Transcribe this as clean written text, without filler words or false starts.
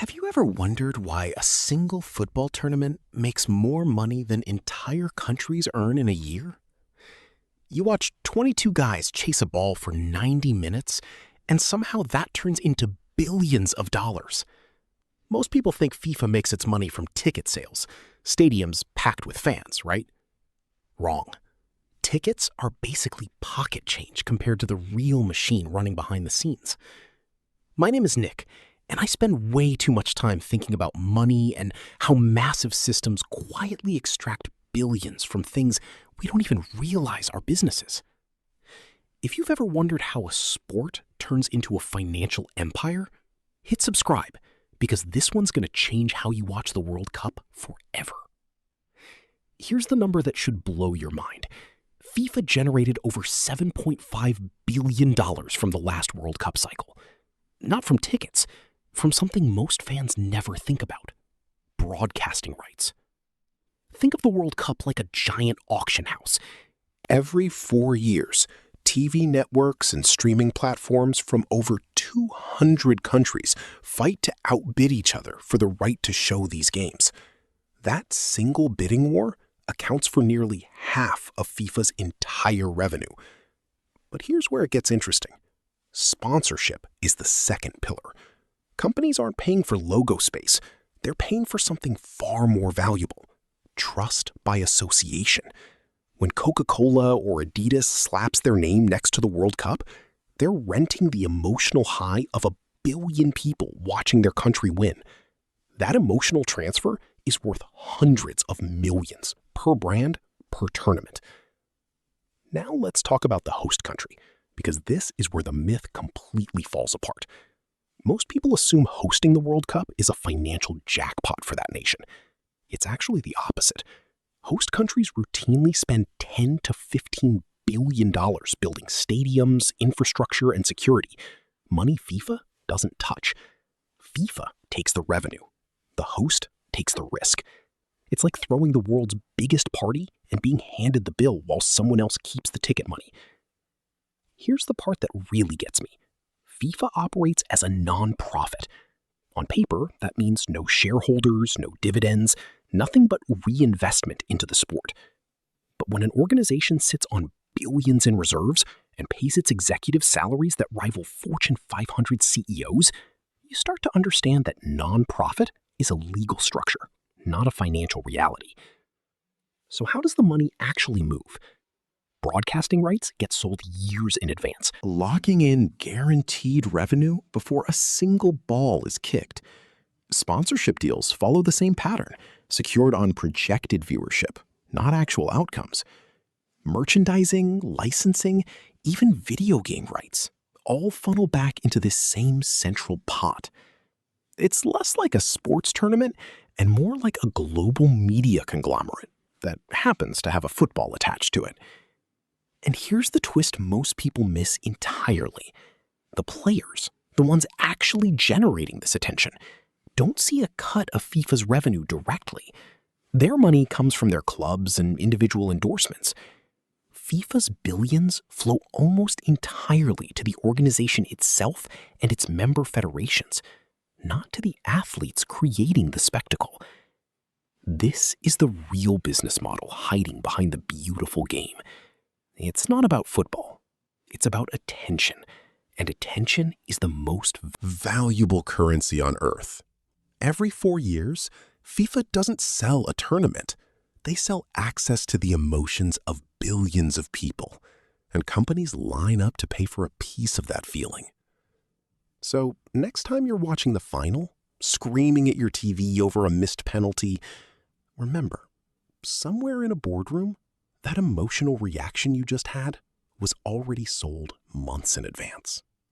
Have you ever wondered why a single football tournament makes more money than entire countries earn in a year? You watch 22 guys chase a ball for 90 minutes, and somehow that turns into billions of dollars. Most people think FIFA makes its money from ticket sales, stadiums packed with fans, right? Wrong. Tickets are basically pocket change compared to the real machine running behind the scenes. My name is Nick, and I spend way too much time thinking about money and how massive systems quietly extract billions from things we don't even realize are businesses. If you've ever wondered how a sport turns into a financial empire, hit subscribe, because this one's going to change how you watch the World Cup forever. Here's the number that should blow your mind. FIFA generated over $7.5 billion from the last World Cup cycle. Not from tickets, from something most fans never think about: broadcasting rights. Think of the World Cup like a giant auction house. Every 4 years, TV networks and streaming platforms from over 200 countries fight to outbid each other for the right to show these games. That single bidding war accounts for nearly half of FIFA's entire revenue. But here's where it gets interesting. Sponsorship is the second pillar. Companies aren't paying for logo space. They're paying for something far more valuable: trust by association. When Coca-Cola or Adidas slaps their name next to the World Cup, they're renting the emotional high of 1 billion people watching their country win. That emotional transfer is worth hundreds of millions per brand, per tournament. Now let's talk about the host country, because this is where the myth completely falls apart. Most people assume hosting the World Cup is a financial jackpot for that nation. It's actually the opposite. Host countries routinely spend $10 to $15 billion building stadiums, infrastructure, and security. Money FIFA doesn't touch. FIFA takes the revenue. The host takes the risk. It's like throwing the world's biggest party and being handed the bill while someone else keeps the ticket money. Here's the part that really gets me. FIFA operates as a non-profit. On paper, that means no shareholders, no dividends, nothing but reinvestment into the sport. But when an organization sits on billions in reserves and pays its executives salaries that rival Fortune 500 CEOs, you start to understand that non-profit is a legal structure, not a financial reality. So how does the money actually move? Broadcasting rights get sold years in advance, locking in guaranteed revenue before a single ball is kicked. Sponsorship deals follow the same pattern, secured on projected viewership, not actual outcomes. Merchandising, licensing, even video game rights all funnel back into this same central pot. It's less like a sports tournament and more like a global media conglomerate that happens to have a football attached to it. And here's the twist most people miss entirely. The players, the ones actually generating this attention, don't see a cut of FIFA's revenue directly. Their money comes from their clubs and individual endorsements. FIFA's billions flow almost entirely to the organization itself and its member federations, not to the athletes creating the spectacle. This is the real business model hiding behind the beautiful game. It's not about football. It's about attention. And attention is the most valuable currency on earth. Every 4 years, FIFA doesn't sell a tournament. They sell access to the emotions of billions of people. And companies line up to pay for a piece of that feeling. So next time you're watching the final, screaming at your TV over a missed penalty, remember, somewhere in a boardroom, that emotional reaction you just had was already sold months in advance.